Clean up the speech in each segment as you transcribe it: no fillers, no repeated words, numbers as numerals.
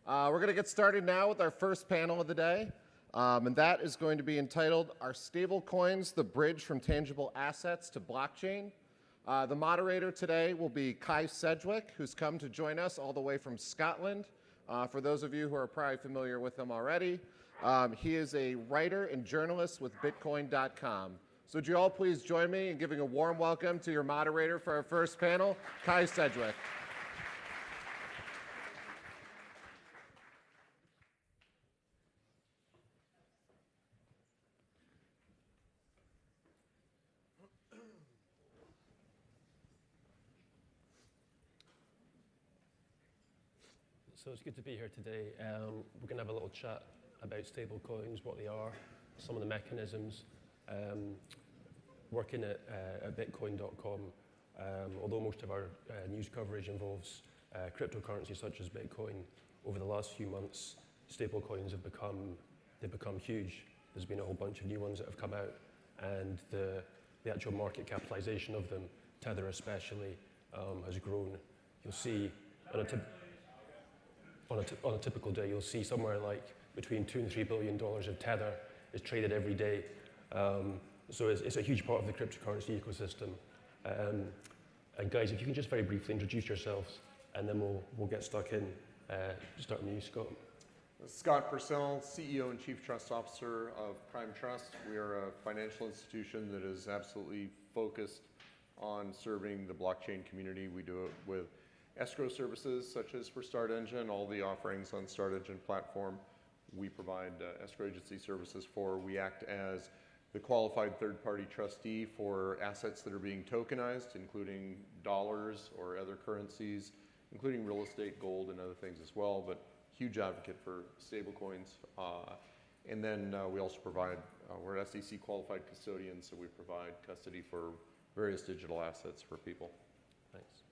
We're going to get started now with our first panel of the day, and that is going to be entitled, Are Stablecoins the Bridge from Tangible Assets to Blockchain? The moderator today will be Sedgwick, who's come to join us all the way from Scotland. For those of you who are probably familiar with him already, he is a writer and journalist with Bitcoin.com. So would you all please join me in giving a warm welcome to your moderator for our first panel, Sedgwick. So it's good to be here today. We're going to have a little chat about stablecoins, what they are, some of the mechanisms. Working at bitcoin.com, although most of our news coverage involves cryptocurrencies such as Bitcoin, over the last few months, stablecoins have become huge. There's been a whole bunch of new ones that have come out, and the actual market capitalization of them, Tether especially, has grown. You'll see on a typical day, you'll see somewhere like between $2 and $3 billion of Tether is traded every day. So it's a huge part of the cryptocurrency ecosystem. And guys, if you can just very briefly introduce yourselves, and then we'll get stuck in. Start with you, Scott. Scott Purcell, CEO and Chief Trust Officer of Prime Trust. We are a financial institution that is absolutely focused on serving the blockchain community. We do it with escrow services such as for Start Engine, all the offerings on Start Engine platform. We provide escrow agency services for. We act as the qualified third-party trustee for assets that are being tokenized, including dollars or other currencies, including real estate, gold, and other things as well, but huge advocate for stablecoins. And then we also provide, we're SEC qualified custodians, so we provide custody for various digital assets for people. Thanks.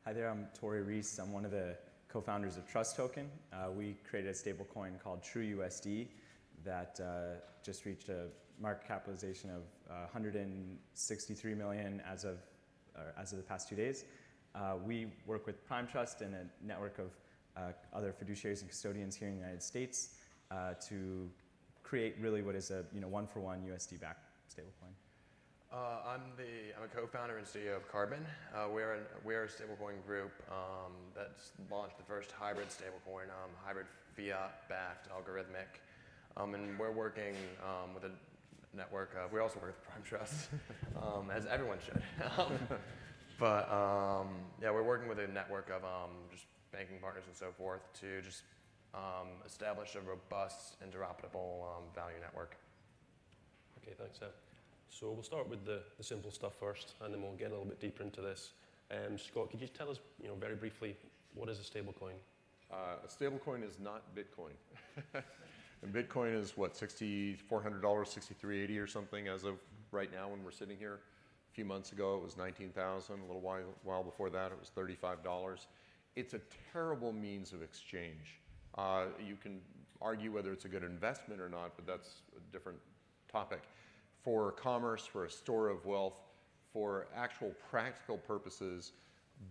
Hi there, I'm Tory Reiss. I'm one of the co-founders of TrustToken. We created a stablecoin called TrueUSD that just reached a market capitalization of 163 million as of the past 2 days. We work with Prime Trust and a network of other fiduciaries and custodians here in the United States to create really what is a one-for-one USD-backed stablecoin. I'm a co-founder and CEO of Carbon. We're a stablecoin group that's launched the first hybrid stablecoin, hybrid Fiat-backed algorithmic. And we're working with a network of, we also work with Prime Trust, as everyone should. Yeah, we're working with a network of just banking partners and so forth to just establish a robust, interoperable value network. Okay, thanks, Sam. So we'll start with the simple stuff first, and then we'll get a little bit deeper into this. Scott, could you tell us, very briefly, what is a stablecoin? A stablecoin is not Bitcoin. And Bitcoin is what, $6,400, $6,380 or something as of right now when we're sitting here. A few months ago it was $19,000. A little while before that it was $35. It's a terrible means of exchange. You can argue whether it's a good investment or not, but that's a different topic. For commerce, for a store of wealth, for actual practical purposes,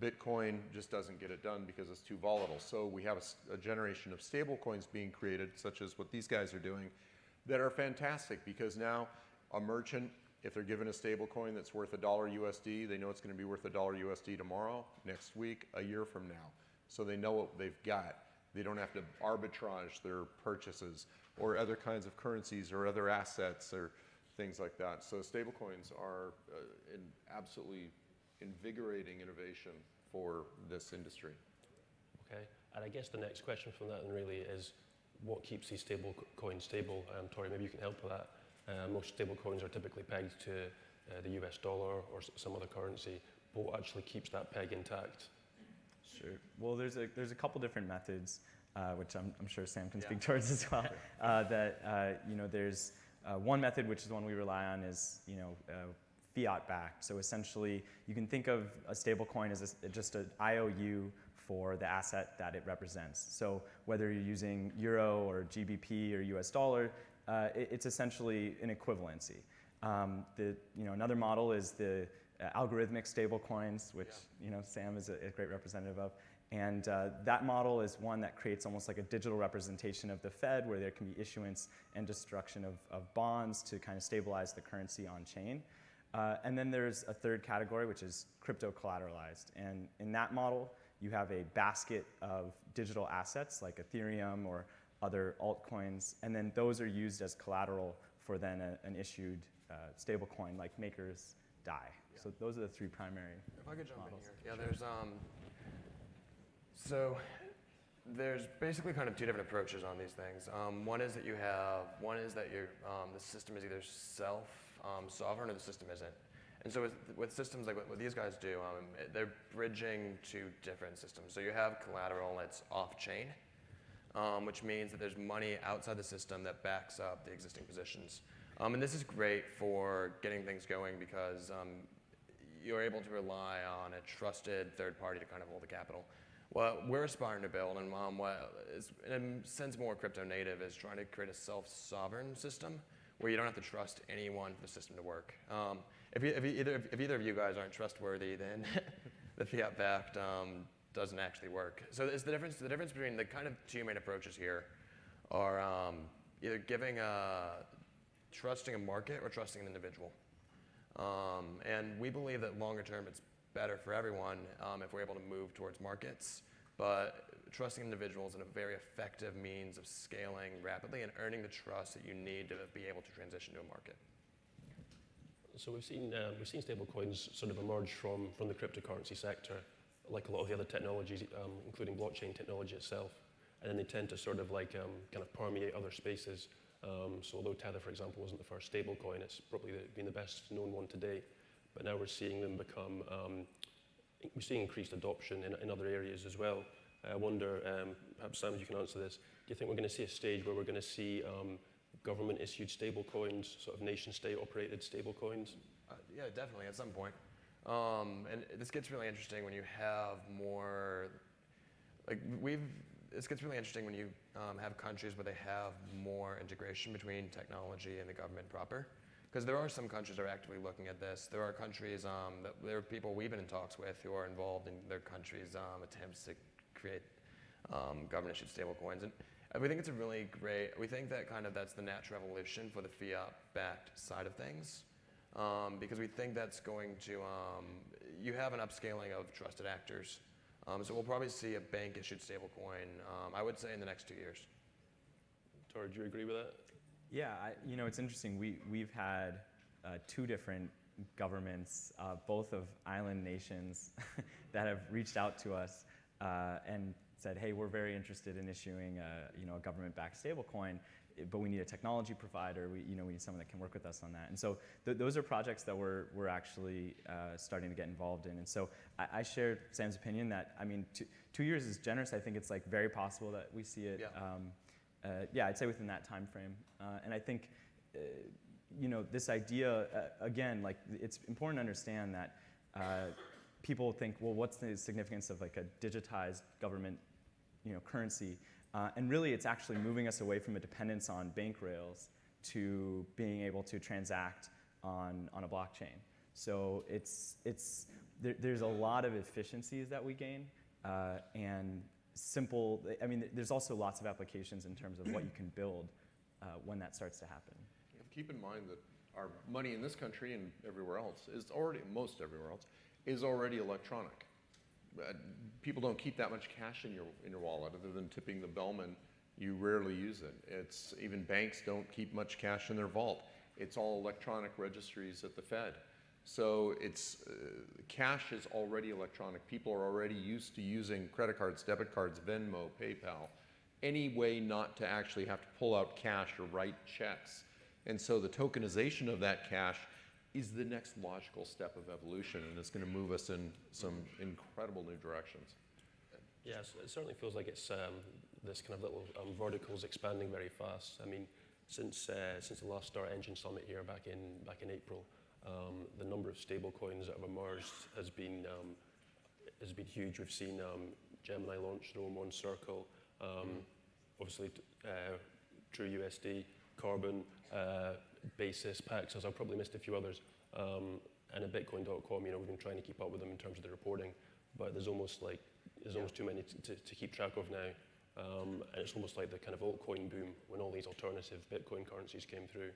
Bitcoin just doesn't get it done because it's too volatile. So we have a generation of stable coins being created, such as what these guys are doing, that are fantastic because now a merchant, if they're given a stable coin that's worth $1 USD, they know it's going to be worth $1 USD tomorrow, next week, a year from now. So they know what they've got. They don't have to arbitrage their purchases or other kinds of currencies or other assets or things like that. So stablecoins are an absolutely invigorating innovation for this industry. Okay, and I guess the next question from that then really is, what keeps these stable coins stable? Tory, maybe you can help with that. Most stable coins are typically pegged to the US dollar or some other currency, but what actually keeps that peg intact? Sure. Well, there's a couple different methods, which I'm sure Sam can speak towards as well. There's one method, which is the one we rely on, is fiat-backed. So essentially, you can think of a stablecoin as just an IOU for the asset that it represents. So whether you're using euro or GBP or US dollar, it's essentially an equivalency. Another model is the algorithmic stablecoins, which Sam is a great representative of. And that model is one that creates almost like a digital representation of the Fed, where there can be issuance and destruction of bonds to kind of stabilize the currency on chain. And then there's a third category, which is crypto collateralized. And in that model, you have a basket of digital assets like Ethereum or other altcoins, and then those are used as collateral for then an issued stablecoin like Maker's DAI. Yeah. So those are the three primary If I could jump models. in here. Yeah, so there's basically kind of two different approaches on these things. One is that the system is either self-sovereign or the system isn't. And so with systems like what these guys do, they're bridging two different systems. So you have collateral that's off-chain, which means that there's money outside the system that backs up the existing positions. And this is great for getting things going because you're able to rely on a trusted third party to kind of hold the capital. What we're aspiring to build, and what is in a sense more crypto native, is trying to create a self-sovereign system where you don't have to trust anyone for the system to work. If either of you guys aren't trustworthy, then the fiat-backed doesn't actually work. So it's the difference between the kind of two main approaches here are either trusting a market or trusting an individual. And we believe that longer term it's better for everyone if we're able to move towards markets, but trusting individuals is a very effective means of scaling rapidly and earning the trust that you need to be able to transition to a market. So we've seen stablecoins sort of emerge from the cryptocurrency sector, like a lot of the other technologies, including blockchain technology itself, and then they tend to sort of like kind of permeate other spaces. So although Tether, for example, wasn't the first stablecoin, it's probably been the best known one to date. But now we're seeing them become, we're seeing increased adoption in other areas as well. I wonder, perhaps Sam, you can answer this. Do you think we're going to see a stage where we're going to see government-issued stablecoins, sort of nation-state operated stablecoins? Yeah, definitely, at some point. And this gets really interesting when you have more, this gets really interesting when you have countries where they have more integration between technology and the government proper. Because there are some countries that are actively looking at this. There are countries, there are people we've been in talks with who are involved in their countries' attempts to create government-issued stablecoins. And we think it's a really great, we think that that's the natural evolution for the fiat-backed side of things. Because we think that's going to, you have an upscaling of trusted actors. So we'll probably see a bank-issued stablecoin, I would say, in the next 2 years. Tory, do you agree with that? Yeah, it's interesting. We've had two different governments, both of island nations, that have reached out to us and said, "Hey, we're very interested in issuing a government-backed stablecoin, but we need a technology provider. We need someone that can work with us on that." And so those are projects that we're actually starting to get involved in. And so I share Sam's opinion that 2 years is generous. I think it's very possible that we see it. Yeah. I'd say within that time frame. And I think, this idea, again, it's important to understand that people think, well, what's the significance of a digitized government, currency? And really, it's actually moving us away from a dependence on bank rails to being able to transact on a blockchain. So there's a lot of efficiencies that we gain, and simple, there's also lots of applications in terms of what you can build when that starts to happen. Keep in mind that our money in this country and everywhere else most everywhere else, is already electronic. People don't keep that much cash in your wallet other than tipping the bellman. You rarely use it. Even banks don't keep much cash in their vault. It's all electronic registries at the Fed. So cash is already electronic. People are already used to using credit cards, debit cards, Venmo, PayPal, any way not to actually have to pull out cash or write checks. And so the tokenization of that cash is the next logical step of evolution, and it's going to move us in some incredible new directions. Yes, it certainly feels like it's this kind of little verticals expanding very fast. Since the last Star Engine Summit here back in April, the number of stablecoins that have emerged has been huge. We've seen Gemini launch their own one Circle, obviously TrueUSD, Carbon, Basis, Paxos. I've probably missed a few others. And at Bitcoin.com, we've been trying to keep up with them in terms of the reporting, but there's almost there's almost too many to keep track of now. And it's almost like the kind of altcoin boom when all these alternative Bitcoin currencies came through.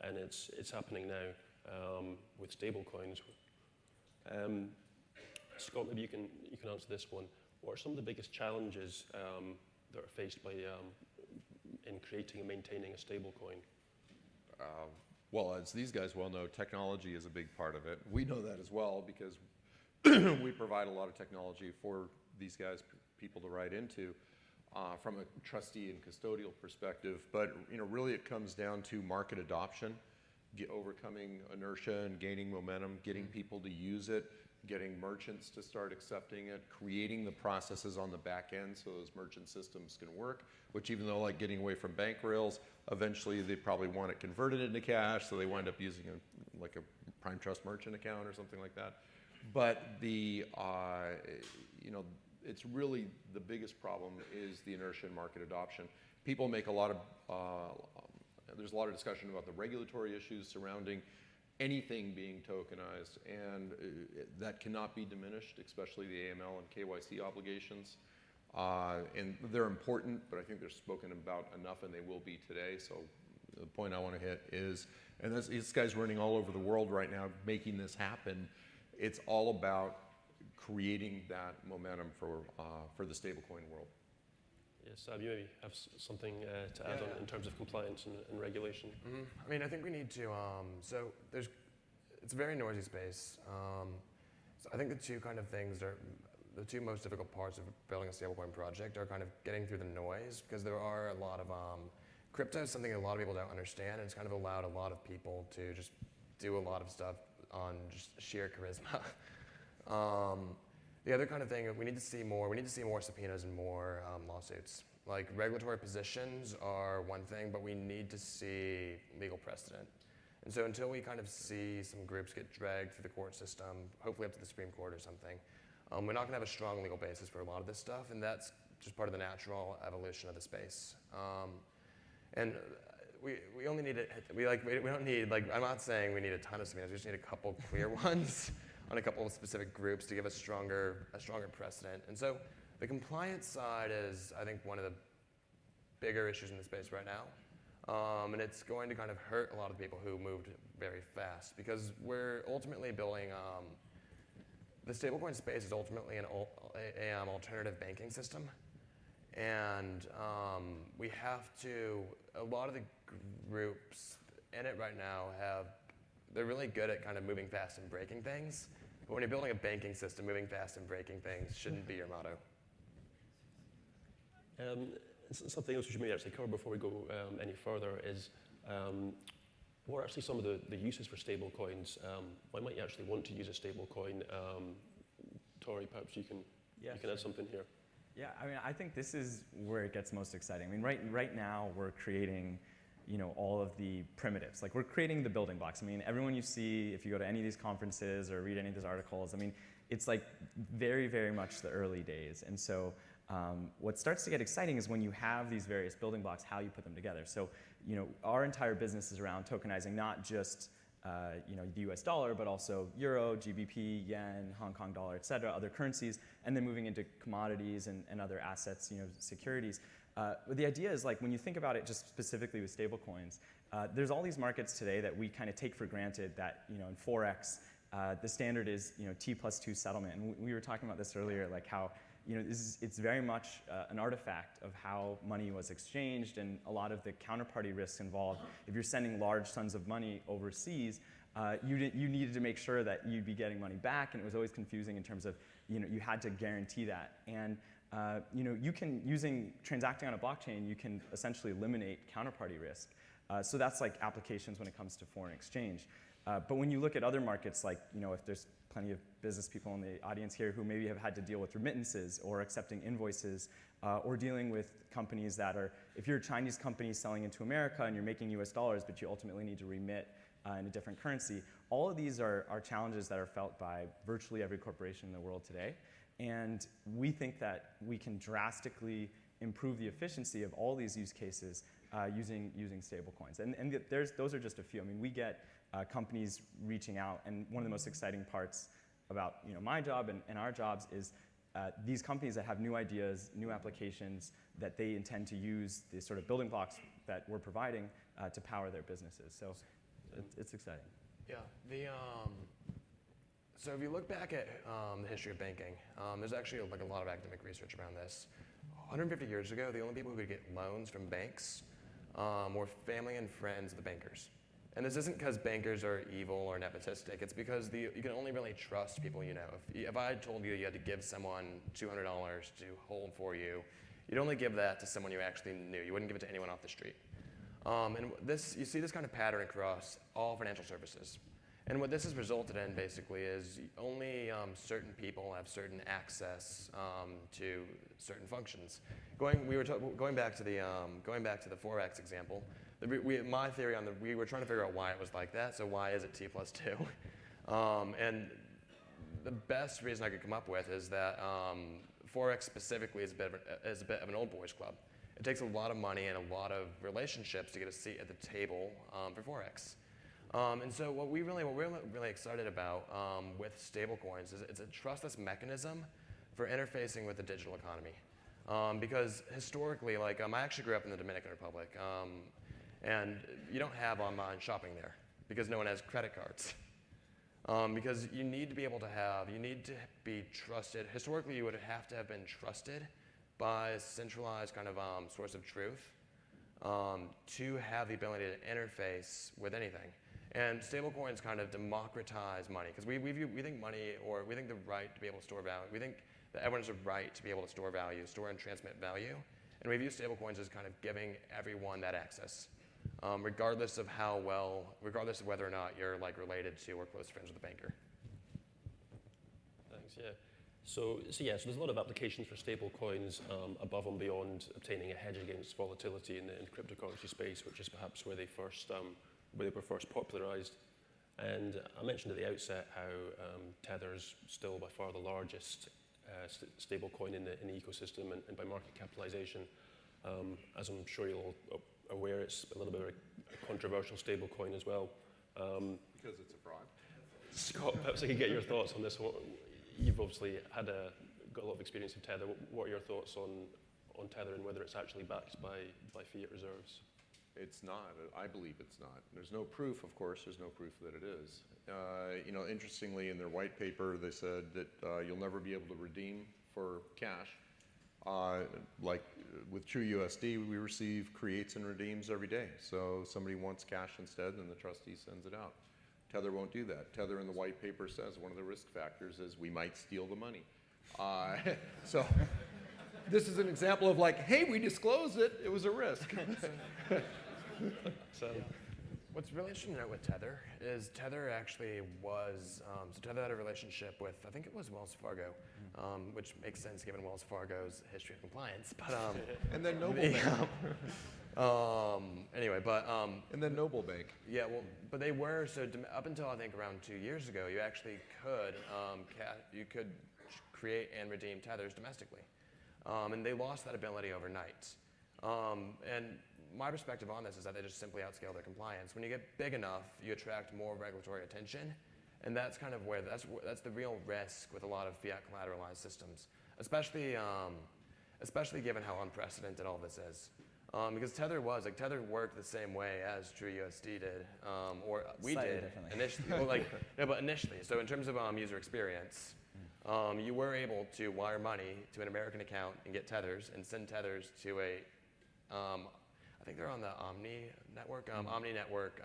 And it's happening now with stablecoins. Scott, maybe you can answer this one. What are some of the biggest challenges that are faced by in creating and maintaining a stablecoin? Well, as these guys well know, technology is a big part of it. We know that as well because we provide a lot of technology for these guys, people to write into from a trustee and custodial perspective. But really it comes down to market adoption, overcoming inertia and gaining momentum, getting people to use it, getting merchants to start accepting it, creating the processes on the back end so those merchant systems can work, which even though like getting away from bank rails, eventually they probably want it converted into cash, so they wind up using like a Prime Trust merchant account or something like that. But it's really the biggest problem is the inertia in market adoption. People make a lot of, there's a lot of discussion about the regulatory issues surrounding anything being tokenized, and that cannot be diminished, especially the AML and KYC obligations. And they're important, but I think they're spoken about enough, and they will be today. So the point I want to hit is, and this guy's running all over the world right now, making this happen. It's all about creating that momentum for the stablecoin world. Yes, Sab, you maybe have something to add on in terms of compliance and regulation. Mm-hmm. I mean, I think we need to. So it's a very noisy space. So I think the two kind of things are the two most difficult parts of building a stablecoin project are kind of getting through the noise, because there are a lot of crypto is something a lot of people don't understand, and it's kind of allowed a lot of people to just do a lot of stuff on just sheer charisma. The other kind of thing, we need to see more subpoenas and more lawsuits. Like, regulatory positions are one thing, but we need to see legal precedent. And so until we kind of see some groups get dragged through the court system, hopefully up to the Supreme Court or something, we're not going to have a strong legal basis for a lot of this stuff, and that's just part of the natural evolution of the space. And we only need we don't need, like, I'm not saying we need a ton of subpoenas, we just need a couple clear ones on a couple of specific groups to give a stronger precedent. And so the compliance side is, I think, one of the bigger issues in the space right now. And it's going to kind of hurt a lot of people who moved very fast, because we're ultimately building, the stablecoin space is ultimately an alternative banking system. And we have to, a lot of the groups in it right now they're really good at kind of moving fast and breaking things. But when you're building a banking system, moving fast and breaking things shouldn't be your motto. Something else we should maybe actually cover before we go any further is what are actually some of the uses for stablecoins? Why might you actually want to use a stablecoin? Tory, perhaps you can add something here. Yeah, I mean, I think this is where it gets most exciting. I mean, right now we're creating, all of the primitives. Like, we're creating the building blocks. I mean, everyone you see, if you go to any of these conferences or read any of these articles, I mean, it's like very, very much the early days. And so what starts to get exciting is when you have these various building blocks, how you put them together. So, our entire business is around tokenizing not just the US dollar, but also euro, GBP, yen, Hong Kong dollar, et cetera, other currencies, and then moving into commodities and other assets, securities. But the idea is, like, when you think about it just specifically with stablecoins, there's all these markets today that we kind of take for granted that, in Forex, the standard is, T+2 settlement. And we were talking about this earlier, like how, it's very much an artifact of how money was exchanged and a lot of the counterparty risks involved. If you're sending large sums of money overseas, you needed to make sure that you'd be getting money back, and it was always confusing in terms of, you had to guarantee that. And you can, transacting on a blockchain, you can essentially eliminate counterparty risk. So that's like applications when it comes to foreign exchange. But when you look at other markets, like, if there's plenty of business people in the audience here who maybe have had to deal with remittances or accepting invoices or dealing with companies that are, if you're a Chinese company selling into America and you're making US dollars, but you ultimately need to remit in a different currency, all of these are challenges that are felt by virtually every corporation in the world today. And we think that we can drastically improve the efficiency of all these use cases using stablecoins. And those are just a few. I mean, we get companies reaching out, and one of the most exciting parts about my job and our jobs is these companies that have new ideas, new applications that they intend to use the sort of building blocks that we're providing to power their businesses. So it's exciting. Yeah. So if you look back at the history of banking, there's actually like a lot of academic research around this. 150 years ago, the only people who could get loans from banks were family and friends of the bankers. And this isn't because bankers are evil or nepotistic. It's because you can only really trust people you know. If I told you you had to give someone $200 to hold for you, you'd only give that to someone you actually knew. You wouldn't give it to anyone off the street. And you see this kind of pattern across all financial services. And what this has resulted in basically is only certain people have certain access to certain functions. Going back to the Forex example. My theory we were trying to figure out why it was like that. So why is it T+2? And the best reason I could come up with is that Forex specifically is a bit of an old boys club. It takes a lot of money and a lot of relationships to get a seat at the table for Forex. And so what we're really excited about with stablecoins is it's a trustless mechanism for interfacing with the digital economy. Because historically, I actually grew up in the Dominican Republic, and you don't have online shopping there because no one has credit cards. Because you need to be trusted. Historically, you would have to have been trusted by a centralized kind of source of truth to have the ability to interface with anything. And stablecoins kind of democratize money because we think money, or we think the right to be able to store value. We think that everyone has a right to be able to store value, store and transmit value. And we view stablecoins as kind of giving everyone that access, regardless of whether or not you're related to or close friends with a banker. Thanks. Yeah. So there's a lot of applications for stablecoins above and beyond obtaining a hedge against volatility in the cryptocurrency space, which is perhaps where they were first popularized. And I mentioned at the outset how Tether's still by far the largest stablecoin in the ecosystem and by market capitalization. As I'm sure you're all aware, it's a little bit of a controversial stablecoin as well. Because it's a fraud. Scott, perhaps I could get your thoughts on this. You've obviously got a lot of experience with Tether. What are your thoughts on Tether and whether it's actually backed by fiat reserves? It's not. I believe it's not. There's no proof, of course. There's no proof that it is. Interestingly, in their white paper, they said that you'll never be able to redeem for cash. Like with TrueUSD, we receive creates and redeems every day. So somebody wants cash instead, then the trustee sends it out. Tether won't do that. Tether in the white paper says one of the risk factors is we might steal the money. So this is an example of hey, we disclosed it. It was a risk. So, What's really interesting to note with Tether is Tether actually was, Tether had a relationship with, I think it was Wells Fargo, which makes sense given Wells Fargo's history of compliance. But And then Noble Bank. And then Noble Bank. Yeah, well, but they were, up until I think around 2 years ago, you actually could, create and redeem Tethers domestically. And they lost that ability overnight. And my perspective on this is that they just simply outscale their compliance. When you get big enough, you attract more regulatory attention, and that's kind of where that's the real risk with a lot of fiat collateralized systems, especially given how unprecedented all this is. Because Tether worked the same way as TrueUSD did, or we Slightly did differently. initially. But initially, so in terms of user experience. You were able to wire money to an American account and get Tethers and send Tethers to I think they're on the Omni network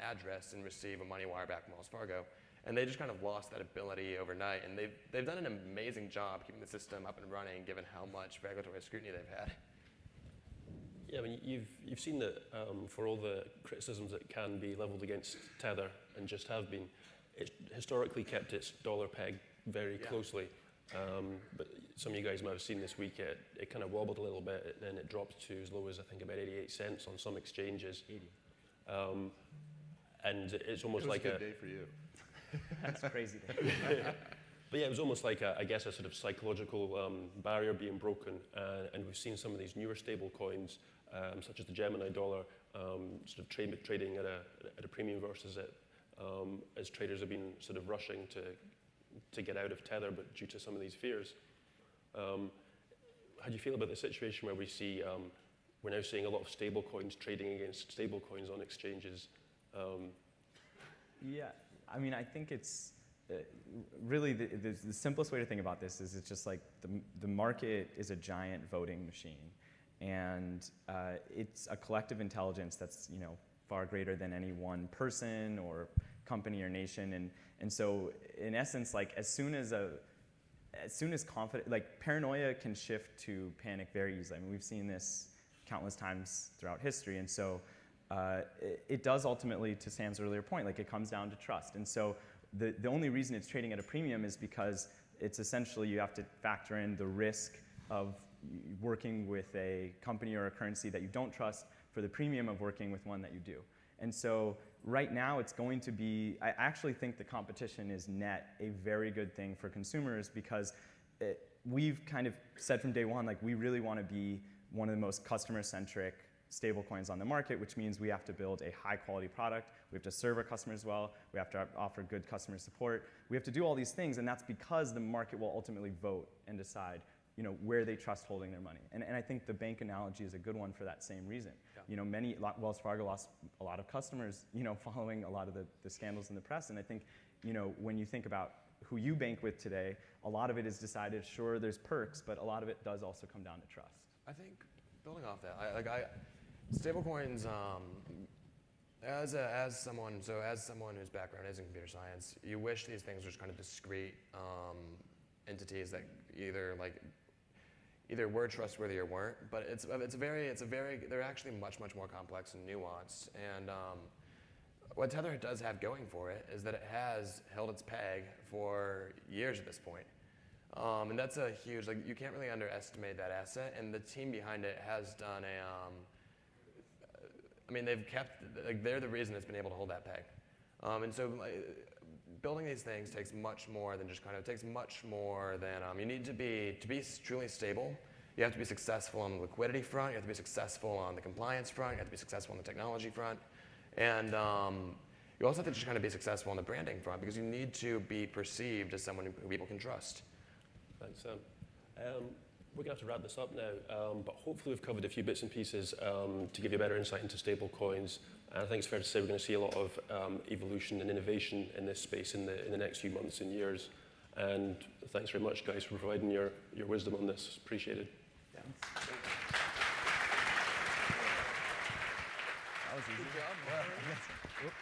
address and receive a money wire back from Wells Fargo. And they just kind of lost that ability overnight. And they've done an amazing job keeping the system up and running given how much regulatory scrutiny they've had. yeah, I mean, you've seen that for all the criticisms that can be leveled against Tether and just have been, it's historically kept its dollar peg very closely. But some of you guys might have seen this week, it kind of wobbled a little bit, and then it dropped to as low as I think about 88 cents on some exchanges. 80. And it's almost It was like a good day for you. That's crazy. But yeah, it was almost like I guess a sort of psychological barrier being broken, and we've seen some of these newer stable coins, such as the Gemini dollar, sort of trading at a premium versus it, as traders have been sort of rushing to get out of Tether, but due to some of these fears. How do you feel about the situation where we see, we're now seeing a lot of stablecoins trading against stablecoins on exchanges? Yeah, I mean, I think it's really the simplest way to think about this is it's just like the market is a giant voting machine, and it's a collective intelligence that's far greater than any one person or company or nation, and so in essence, like as soon as paranoia can shift to panic very easily. I mean, we've seen this countless times throughout history, and so it does ultimately, to Sam's earlier point, like it comes down to trust. And so the only reason it's trading at a premium is because it's essentially you have to factor in the risk of working with a company or a currency that you don't trust for the premium of working with one that you do. And so right now it's going to be, I actually think the competition is net a very good thing for consumers, because we've kind of said from day one, like we really want to be one of the most customer-centric stablecoins on the market, which means we have to build a high-quality product. We have to serve our customers well. We have to offer good customer support. We have to do all these things, and that's because the market will ultimately vote and decide, where they trust holding their money. And I think the bank analogy is a good one for that same reason. Yeah. Wells Fargo lost a lot of customers, following a lot of the scandals in the press. And I think, when you think about who you bank with today, a lot of it is decided. Sure, there's perks, but a lot of it does also come down to trust. I think building off that, stablecoins, as someone whose background is in computer science, you wish these things were just kind of discrete entities that either were trustworthy or weren't. But they're actually much more complex and nuanced. And what Tether does have going for it is that it has held its peg for years at this point. And that's a huge, you can't really underestimate that asset, and the team behind it has done they're the reason it's been able to hold that peg. And so building these things takes much more than you need to be truly stable. You have to be successful on the liquidity front, you have to be successful on the compliance front, you have to be successful on the technology front, and you also have to just kind of be successful on the branding front, because you need to be perceived as someone who people can trust. Thanks, Sam. We're going to have to wrap this up now, but hopefully we've covered a few bits and pieces to give you a better insight into stablecoins. And I think it's fair to say we're going to see a lot of evolution and innovation in this space in the next few months and years. And thanks very much, guys, for providing your wisdom on this. Appreciate it. Yeah. That was easy. Good job.